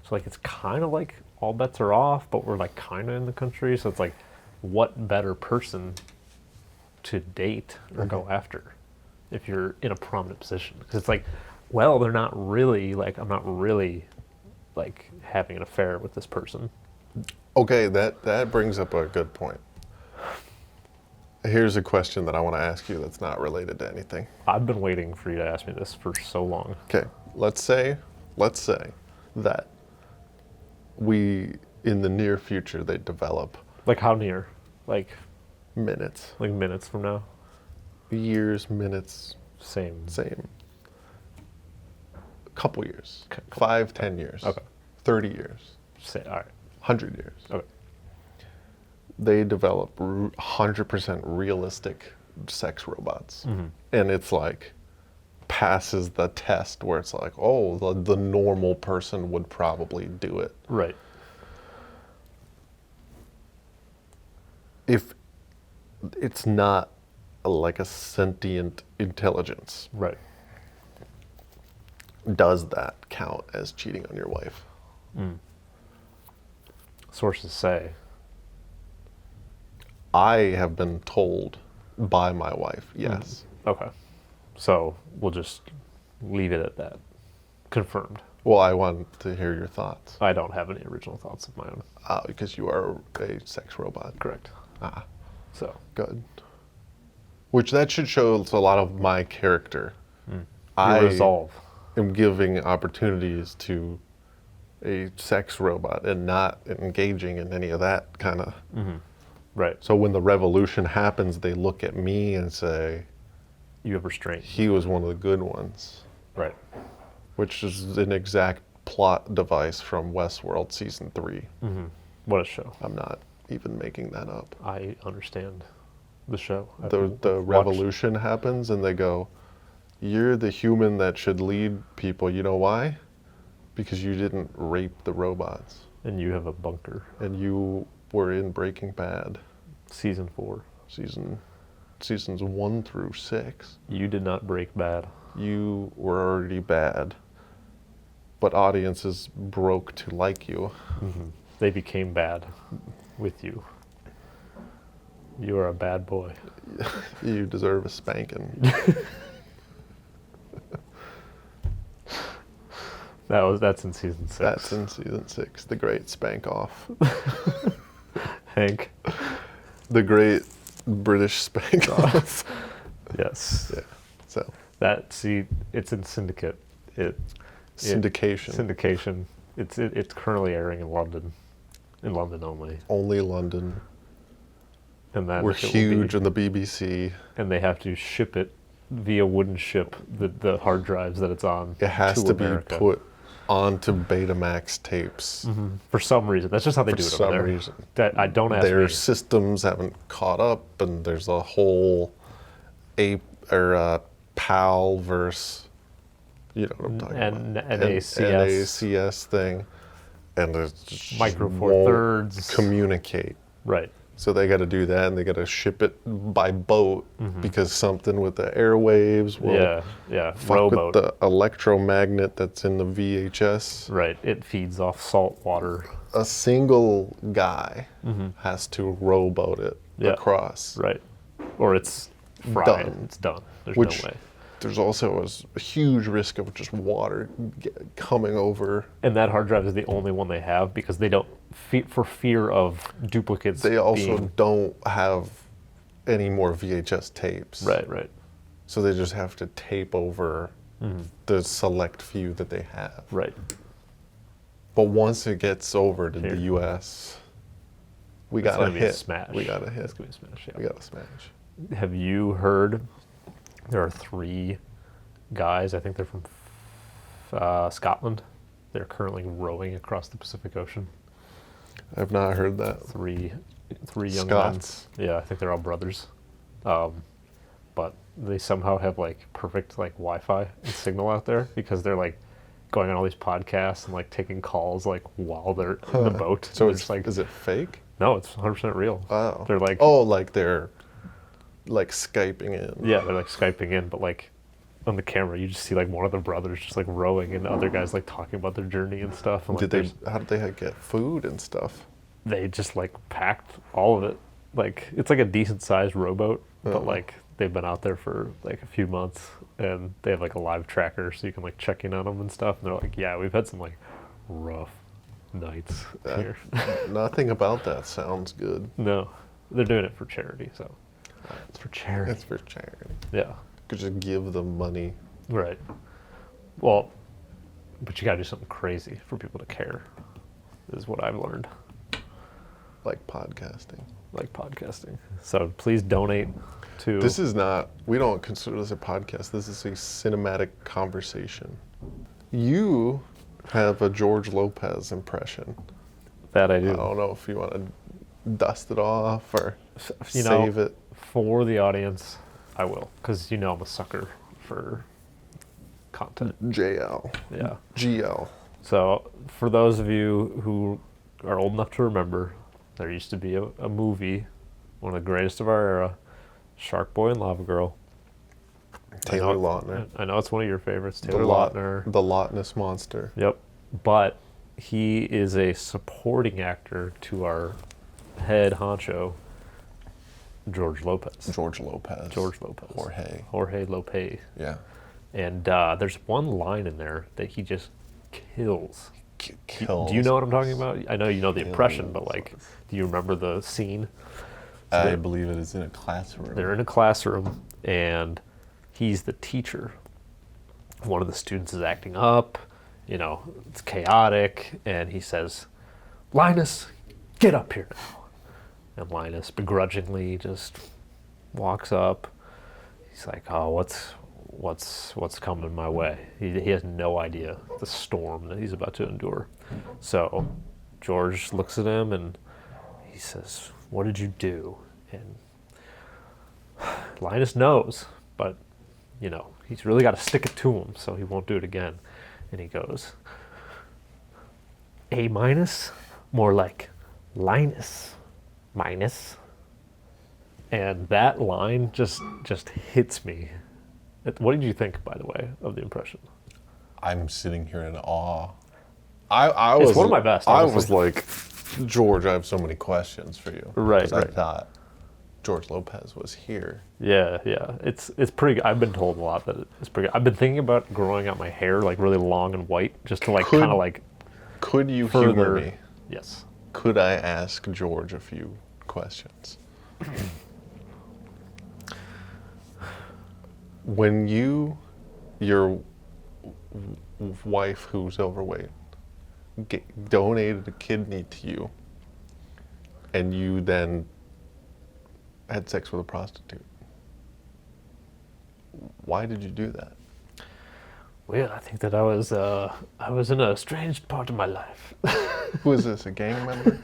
S1: So like it's kind of like all bets are off, but we're like kind of in the country. So it's like, what better person to date or go after if you're in a prominent position? Because it's like, well, they're not really like, I'm not really like having an affair with this person.
S2: Okay, that brings up a good point. Here's a question that I want to ask you that's not related to anything.
S1: I've been waiting for you to ask me this for so long.
S2: Okay, let's say that we, in the near future, they develop
S1: Like how near? Like
S2: minutes,
S1: minutes from now?
S2: years, minutes,
S1: Same.
S2: same. Couple years,
S1: Okay.
S2: 5, 10 years,
S1: Okay.
S2: 30 years,
S1: Say, all right.
S2: 100 years.
S1: Okay.
S2: They develop 100% realistic sex robots.
S1: Mm-hmm.
S2: And it's like passes the test where it's like, oh, the normal person would probably do it.
S1: Right.
S2: If it's not like a sentient intelligence,
S1: Right.
S2: does that count as cheating on your wife?
S1: Sources say,
S2: I have been told by my wife, yes.
S1: okay. So we'll just leave it at that. Confirmed.
S2: Well, I want to hear your thoughts.
S1: I don't have any original thoughts of my own.
S2: Because you are a sex robot.
S1: Correct.
S2: Ah,
S1: So,
S2: good. Which that should show a lot of my character.
S1: your resolve.
S2: am giving opportunities to a sex robot and not engaging in any of that kind of.
S1: Right.
S2: So when the revolution happens, they look at me and say,
S1: You have restraint.
S2: he was one of the good ones,
S1: Right.
S2: which is an exact plot device from Westworld season 3.
S1: What a show.
S2: I'm not even making that up.
S1: I understand the show. I've
S2: The
S1: watched-
S2: revolution happens and they go, you're the human that should lead people. You know why? Because you didn't rape the robots.
S1: And you have a bunker.
S2: And you were in Breaking Bad,
S1: Season 4.
S2: seasons 1 through 6.
S1: You did not break bad.
S2: You were already bad, but audiences broke to like you.
S1: They became bad with you. You are a bad boy.
S2: You deserve a spanking.
S1: That's in season 6.
S2: That's in season 6, the great spank off.
S1: Hank.
S2: The great British spank off.
S1: Yes.
S2: Yeah. So
S1: It's in Syndicate.
S2: syndication.
S1: Syndication. It's currently airing in London. In London only.
S2: Only London.
S1: And then
S2: We're
S1: it will
S2: huge
S1: be-
S2: in the BBC.
S1: and they have to ship it via wooden ship, the hard drives that it's on.
S2: It has to
S1: America.
S2: be put onto Betamax tapes.
S1: For some reason. That's just how they
S2: For
S1: do it
S2: some
S1: over there.
S2: reason.
S1: That I don't ask
S2: Their
S1: me.
S2: systems haven't caught up, and there's a whole PAL versus, you know what I'm talking about, NACS thing, and there's just
S1: Micro Four
S2: won't
S1: Thirds.
S2: communicate.
S1: Right.
S2: So they got to do that, and they got to ship it by boat because something with the airwaves will
S1: Yeah.
S2: fuck
S1: Rowboat.
S2: with the electromagnet that's in the VHS.
S1: Right. It feeds off salt water.
S2: A single guy has to rowboat it
S1: Yeah.
S2: across.
S1: Right. Or it's fried.
S2: Done.
S1: It's done. There's
S2: Which
S1: no way.
S2: there's also a huge risk of just water coming over.
S1: And that hard drive is the only one they have because they don't, for fear of duplicates.
S2: They also
S1: being,
S2: don't have any more VHS tapes.
S1: Right.
S2: So they just have to tape over the select few that they have.
S1: Right.
S2: But once it gets over to
S1: Here.
S2: the U.S., we
S1: It's
S2: got
S1: gonna
S2: a
S1: be a
S2: hit.
S1: smash.
S2: We got a hit.
S1: It's going to be a smash, yeah.
S2: We got a smash.
S1: Have you heard there are 3 guys, I think they're from Scotland. They're currently rowing across the Pacific Ocean.
S2: I've not heard that.
S1: Three young
S2: Scots?
S1: men. Yeah, I think they're all brothers. But they somehow have like perfect like Wi-Fi and signal out there because they're like going on all these podcasts and like taking calls like while they're in the boat.
S2: So
S1: And
S2: it's
S1: like,
S2: is it fake?
S1: no, it's 100% real.
S2: Oh.
S1: They're like,
S2: like they're like Skyping in.
S1: yeah, they're like Skyping in, but like on the camera, you just see like one of the brothers just like rowing and the other guys like talking about their journey and stuff. And, like,
S2: How did they get food and stuff?
S1: they just like packed all of it. Like it's like a decent sized rowboat, but like they've been out there for like a few months and they have like a live tracker so you can like check in on them and stuff. And they're like, yeah, we've had some like rough nights here.
S2: Nothing about that sounds good.
S1: No, they're doing it for charity, so it's for charity.
S2: It's for charity.
S1: Yeah,
S2: Could just give them money.
S1: right. Well, but you gotta do something crazy for people to care, is what I've learned.
S2: Like podcasting.
S1: Like podcasting. So please donate to.
S2: This is not, we don't consider this a podcast. This is a cinematic conversation. You have a George Lopez impression.
S1: that I
S2: I
S1: do.
S2: don't know if you want to dust it off or
S1: You know,
S2: save it.
S1: for the audience, I will, because you know I'm a sucker for content.
S2: JL.
S1: Yeah.
S2: GL.
S1: So for those of you who are old enough to remember, there used to be a movie, one of the greatest of our era, Shark Boy and Lava Girl.
S2: Taylor Lautner.
S1: I know it's one of your favorites, Taylor
S2: Lot-
S1: Lautner.
S2: The Loch Ness Monster.
S1: Yep. But he is a supporting actor to our head honcho, George Lopez.
S2: George Lopez.
S1: George Lopez. Jorge Lopez.
S2: Yeah.
S1: And there's one line in there that he just kills.
S2: Kills.
S1: Do you know what I'm talking about? I know you know the impression, but
S2: Kills.
S1: like, do you remember the scene?
S2: I believe it is in a classroom.
S1: They're in a classroom, and he's the teacher. One of the students is acting up, you know, it's chaotic, and he says, "Linus, get up here now." And Linus begrudgingly just walks up. He's like, "Oh, what's coming my way?" He has no idea the storm that he's about to endure. So George looks at him and he says, "What did you do?" And Linus knows, but you know, he's really got to stick it to him so he won't do it again. And he goes, "A minus? More like Linus minus." And that line just hits me. What did you think, by the way, of the impression?
S2: I'm sitting here in awe. I was
S1: It's one of my best,
S2: I
S1: honestly.
S2: was like, George, I have so many questions for you.
S1: Right,
S2: 'Cause
S1: right.
S2: I thought George Lopez was here.
S1: Yeah, it's pretty good. I've been told a lot that it's pretty good. I've been thinking about growing out my hair like really long and white, just to like
S2: Could-
S1: kind of like
S2: Could you
S1: further.
S2: humor me?
S1: Yes.
S2: Could I ask George a few questions? When your wife who's overweight donated a kidney to you, and you then had sex with a prostitute, why did you do that?
S1: Well, I think that I was in a strange part of my life.
S2: Who is this, a gang member?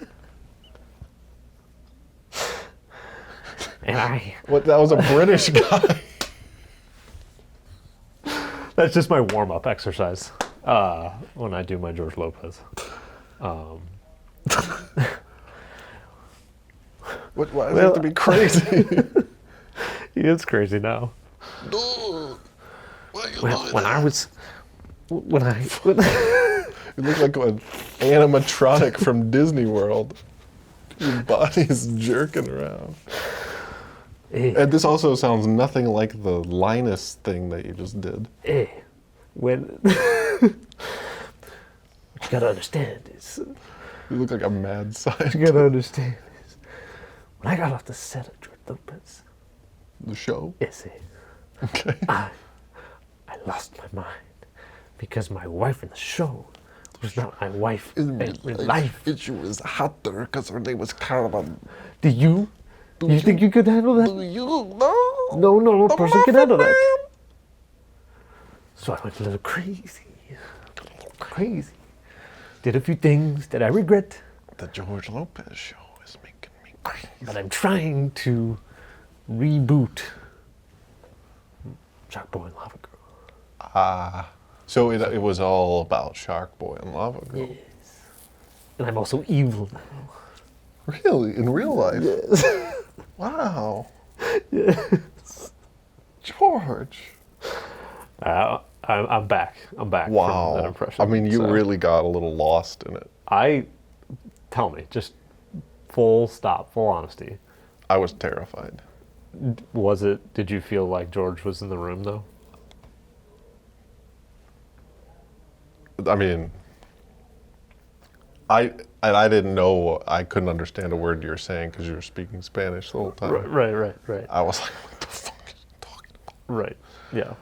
S1: And
S2: What? That was a British guy.
S1: that's just my warm-up exercise when I do my George Lopez.
S2: Why does it have to be crazy?
S1: He is crazy now. When I was when I
S2: You look like an animatronic from Disney World. Your body's jerking around. And this also sounds nothing like the Linus thing that you just did.
S1: when what you gotta understand is
S2: You look like a mad scientist.
S1: you gotta understand is when I got off the set of George Lopez
S2: The show?
S1: essay,
S2: Okay.
S1: I lost my mind because my wife in the show was not my wife in real life.
S2: She was hotter because her name was Carmen.
S1: Do you? You think you could handle that?
S2: Do you know?
S1: No normal
S2: The
S1: person can handle that.
S2: Muffin
S1: So I went a little crazy. Crazy. Did a few things that I regret,
S2: Man? The George Lopez show is making me crazy.
S1: but I'm trying to reboot Shark Boy and Lava Girl.
S2: So it was all about Shark Boy and Lava Girl.
S1: Yes. And I'm also evil now.
S2: Really? In real life?
S1: Yes.
S2: Wow.
S1: Yes.
S2: George.
S1: I'm back. I'm back
S2: Wow.
S1: from that impression.
S2: I mean, you
S1: So
S2: really got a little lost in it.
S1: Tell me, just full stop, full honesty.
S2: I was terrified.
S1: Did you feel like George was in the room though?
S2: I mean, I didn't know, I couldn't understand a word you were saying because you were speaking Spanish the whole time.
S1: Right.
S2: I was like, what the fuck is he talking about?
S1: Right. Yeah.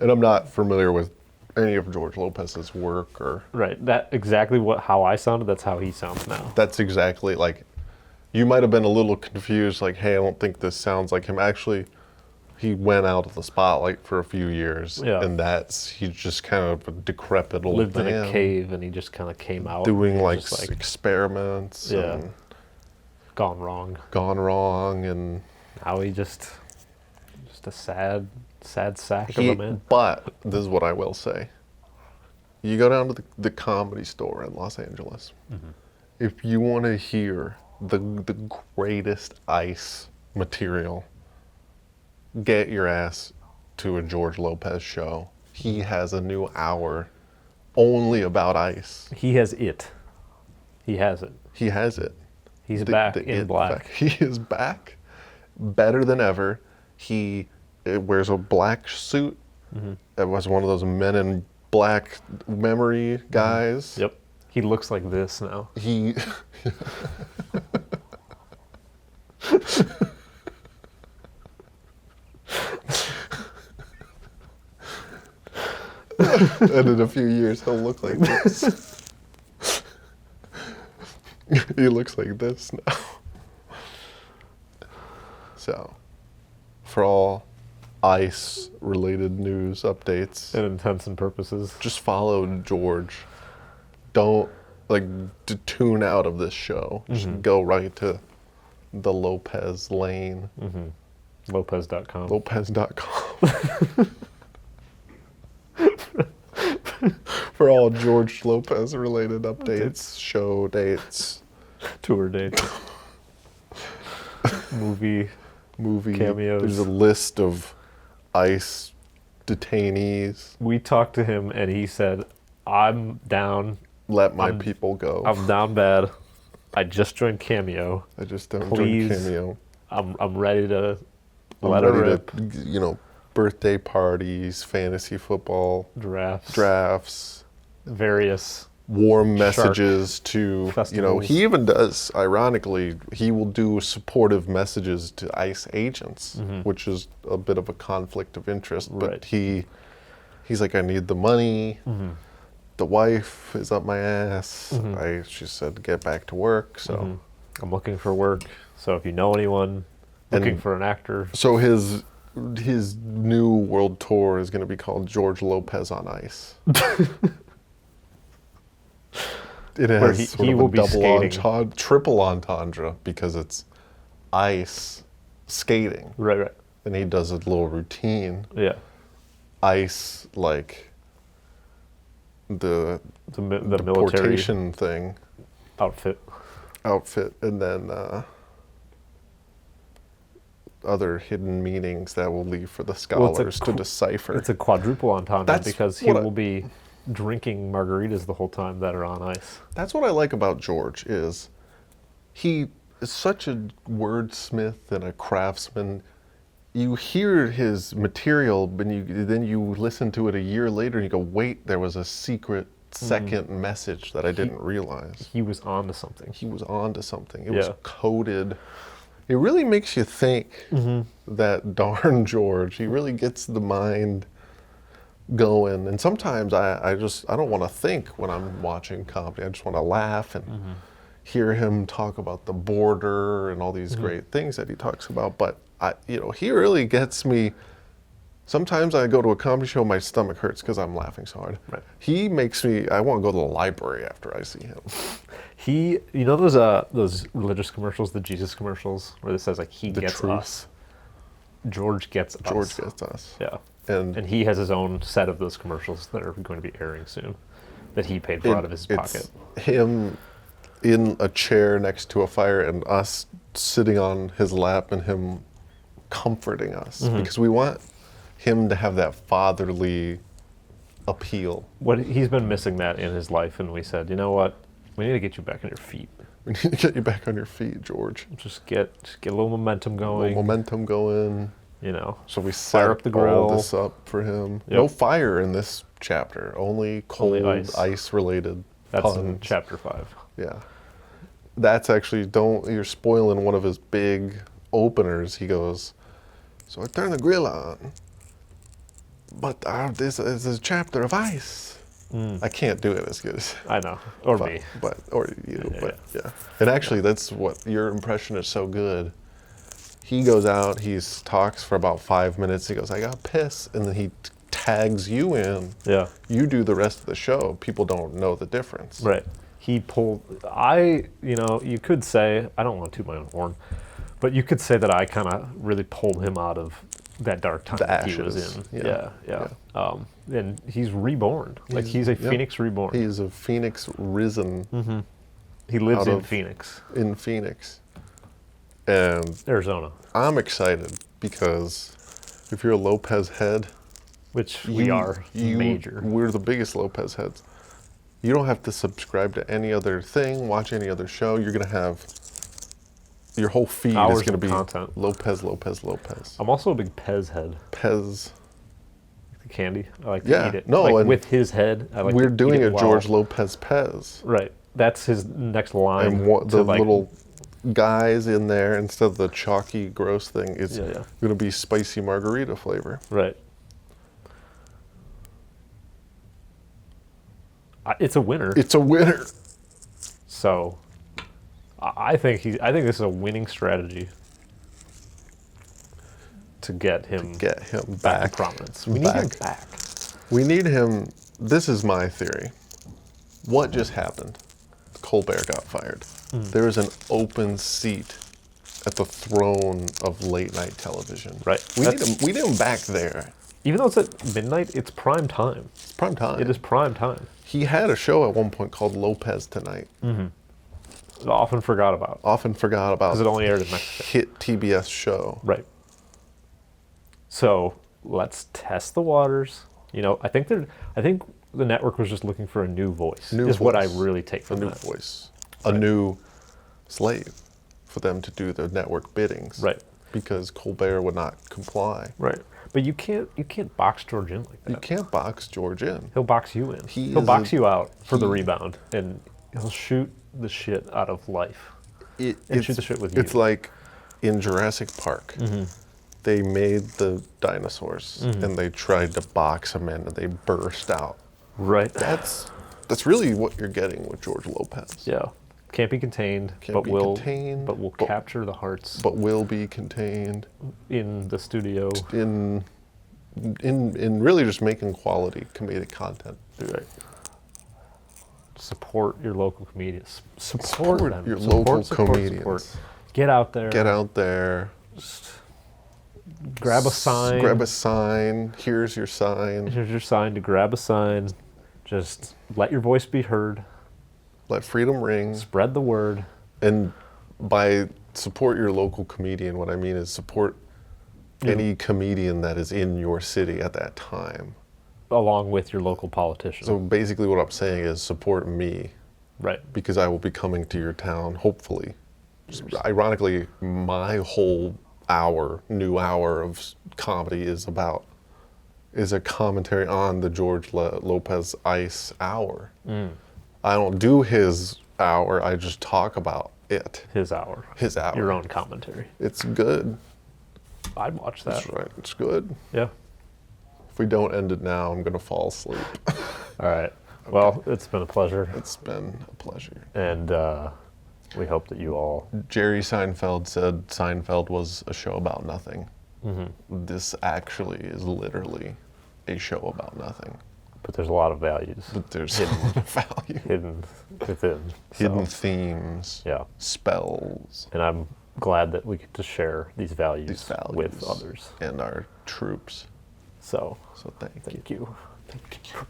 S2: And I'm not familiar with any of George Lopez's work or...
S1: Right. That exactly how I sounded, that's how he sounds now.
S2: That's exactly, like, you might have been a little confused, like, hey, I don't think this sounds like him. Actually, he went out of the spotlight for a few years.
S1: Yeah.
S2: And he's just kind of a decrepit old
S1: Lived in
S2: man.
S1: a cave and he just kind of came out.
S2: Doing, like,
S1: just
S2: experiments.
S1: Yeah.
S2: And
S1: gone wrong.
S2: gone wrong. And
S1: Now he just a sad sack of a man.
S2: but this is what I will say. You go down to the Comedy Store in Los Angeles.
S1: Mm-hmm.
S2: If you want to hear the greatest ice material, get your ass to a George Lopez show. He has a new hour only about ice.
S1: He has it. He has it.
S2: He has it.
S1: He's back in
S2: it
S1: black.
S2: fact. He is back, better than ever. He wears a black suit.
S1: Mm-hmm.
S2: It was one of those Men in Black memory guys.
S1: Yep. He looks like this now.
S2: He and in a few years he'll look like this. He looks like this now. So, for all ice related news updates,
S1: And intents and purposes.
S2: just follow George. Don't tune out of this show. Just go right to the Lopez lane.
S1: Lopez.com.
S2: Lopez.com. For all George Lopez related updates, show dates,
S1: Tour dates. movie cameos.
S2: There's a list of ICE detainees.
S1: We talked to him and he said, I'm down.
S2: Let my people go.
S1: I'm down bad. I just joined Cameo.
S2: I just don't
S1: Please.
S2: join Cameo.
S1: I'm ready to
S2: I'm
S1: let it
S2: ready
S1: rip.
S2: to, birthday parties, fantasy football,
S1: Drafts. Various.
S2: warm messages to,
S1: festivals.
S2: he even does, ironically, he will do supportive messages to ICE agents, which is a bit of a conflict of interest. But
S1: Right.
S2: he's like, I need the money. The wife is up my ass. She said, get back to work. So,
S1: I'm looking for work. So if you know anyone looking
S2: And-
S1: for an actor,
S2: so his new world tour is going to be called George Lopez on Ice. It
S1: Where
S2: has
S1: he-
S2: sort
S1: he
S2: of
S1: will
S2: a
S1: be
S2: double
S1: skating.
S2: triple entendre because it's ice skating,
S1: right.
S2: and he does a little routine.
S1: Yeah.
S2: Ice, like the
S1: The military
S2: deportation thing
S1: outfit.
S2: outfit, and then other hidden meanings that will leave for the
S1: Well, it's a
S2: scholars to decipher.
S1: It's a quadruple entendre
S2: That's
S1: because he
S2: what I-
S1: will be drinking margaritas the whole time that are on ice.
S2: That's what I like about George is he is such a wordsmith and a craftsman. You hear his material, but then you listen to it a year later and you go, wait, there was a secret second message that I didn't realize.
S1: He was on to something.
S2: He was onto something. It was
S1: Yeah.
S2: coded. It really makes you think that darn George, he really gets the mind going. And sometimes I don't want to think when I'm watching comedy. I just want to laugh and hear him talk about the border and all these great things that he talks about. But he really gets me. Sometimes I go to a comedy show, my stomach hurts because I'm laughing so hard.
S1: Right.
S2: He makes me, I want to go to the library after I see him.
S1: Those religious commercials, the Jesus commercials, where it says like he
S2: The
S1: gets
S2: truth.
S1: us. George gets us.
S2: George gets us.
S1: Yeah.
S2: And
S1: he has his own set of those commercials that are going to be airing soon, that he paid for out of his pocket.
S2: It's him in a chair next to a fire and us sitting on his lap and him comforting us because we want him to have that fatherly appeal.
S1: He's been missing that in his life, and we said, you know what, we need to get you back on your feet.
S2: We need to get you back on your feet, George.
S1: Just get a little momentum going.
S2: Momentum going.
S1: So
S2: we
S1: fire
S2: set
S1: up the grill.
S2: all this up for him.
S1: Yep.
S2: No fire in this chapter. Only cold, ice related
S1: That's
S2: puns.
S1: in chapter 5.
S2: Yeah. That's actually, you're spoiling one of his big openers. He goes, so I turn the grill on, but this is a chapter of ice. I can't do it as good as
S1: I know, or me.
S2: Or you, yeah. And actually, that's what, your impression is so good. He goes out, he talks for about 5 minutes, he goes, I got piss, and then he tags you in.
S1: Yeah.
S2: You do the rest of the show. People don't know the difference.
S1: Right. You could say, I don't want to toot my own horn, but you could say that I kind of really pulled him out of that dark time that he was in. Yeah. And he's reborn. He's a phoenix reborn.
S2: He's a phoenix risen.
S1: He lives in Phoenix.
S2: In Phoenix. And
S1: Arizona.
S2: I'm excited because if you're a Lopez head,
S1: which we are major.
S2: We're the biggest Lopez heads. You don't have to subscribe to any other thing, watch any other show. You're going to have, your whole feed is going to be
S1: content.
S2: Lopez, Lopez, Lopez.
S1: I'm also a big Pez head.
S2: Pez.
S1: The candy. I like to eat it.
S2: No,
S1: with his head. I like
S2: we're
S1: to
S2: doing
S1: eat
S2: a George Lopez Pez.
S1: Right. That's his next line.
S2: And the little guys in there, instead of the chalky, gross thing, it's going to be spicy margarita flavor.
S1: Right. It's a winner.
S2: It's a winner.
S1: So, I think this is a winning strategy to get him
S2: back
S1: to prominence. We need him back.
S2: We need him. This is my theory. What just happened? Colbert got fired. There is an open seat at the throne of late night television.
S1: Right.
S2: We need him back there.
S1: Even though it's at midnight, it's prime time.
S2: It's prime time.
S1: It is prime time.
S2: He had a show at one point called Lopez Tonight.
S1: Often forgot about.
S2: Because
S1: it only aired in Mexico.
S2: Hit TBS show.
S1: Right. So let's test the waters. I think the network was just looking for a new voice. What I really take from that.
S2: A new voice. A new slave for them to do the network biddings.
S1: Right.
S2: Because Colbert would not comply.
S1: Right. But you can't box George in like that.
S2: You can't box George in.
S1: He'll box you in. He'll box you out for the rebound, and he'll shoot the shit out of life. Shoot the shit with you.
S2: It's like in Jurassic Park. They made the dinosaurs, and they tried to box them in, and they burst out.
S1: Right.
S2: That's really what you're getting with George Lopez.
S1: Yeah. Can't be contained, but will capture the hearts.
S2: But will be contained
S1: in the studio.
S2: In really just making quality comedic content.
S1: Right. Support your local comedians. Support them.
S2: Your local comedians.
S1: Get out there.
S2: Get out there.
S1: Just grab a sign.
S2: Grab a sign. Here's your sign.
S1: Here's your sign to grab a sign. Just let your voice be heard.
S2: Let freedom ring.
S1: Spread the word.
S2: And by support your local comedian, what I mean is support any comedian that is in your city at that time.
S1: Along with your local politician.
S2: So basically what I'm saying is support me.
S1: Right.
S2: Because I will be coming to your town, hopefully. Ironically, my whole new hour of comedy is a commentary on the George Lopez Ice hour. I don't do his hour, I just talk about it.
S1: His hour. Your own commentary.
S2: It's good.
S1: I'd watch that.
S2: That's right, it's good.
S1: Yeah.
S2: If we don't end it now, I'm going to fall asleep.
S1: All right. Well, it's been a pleasure.
S2: It's been a pleasure.
S1: And we hope that you all...
S2: Jerry Seinfeld said Seinfeld was a show about nothing. This actually is literally a show about nothing.
S1: But there's a lot of values.
S2: But there's a lot of value.
S1: Hidden within.
S2: Hidden themes.
S1: Yeah.
S2: Spells.
S1: And I'm glad that we get to share these values with others.
S2: And our troops.
S1: So
S2: thank you.
S1: Thank you.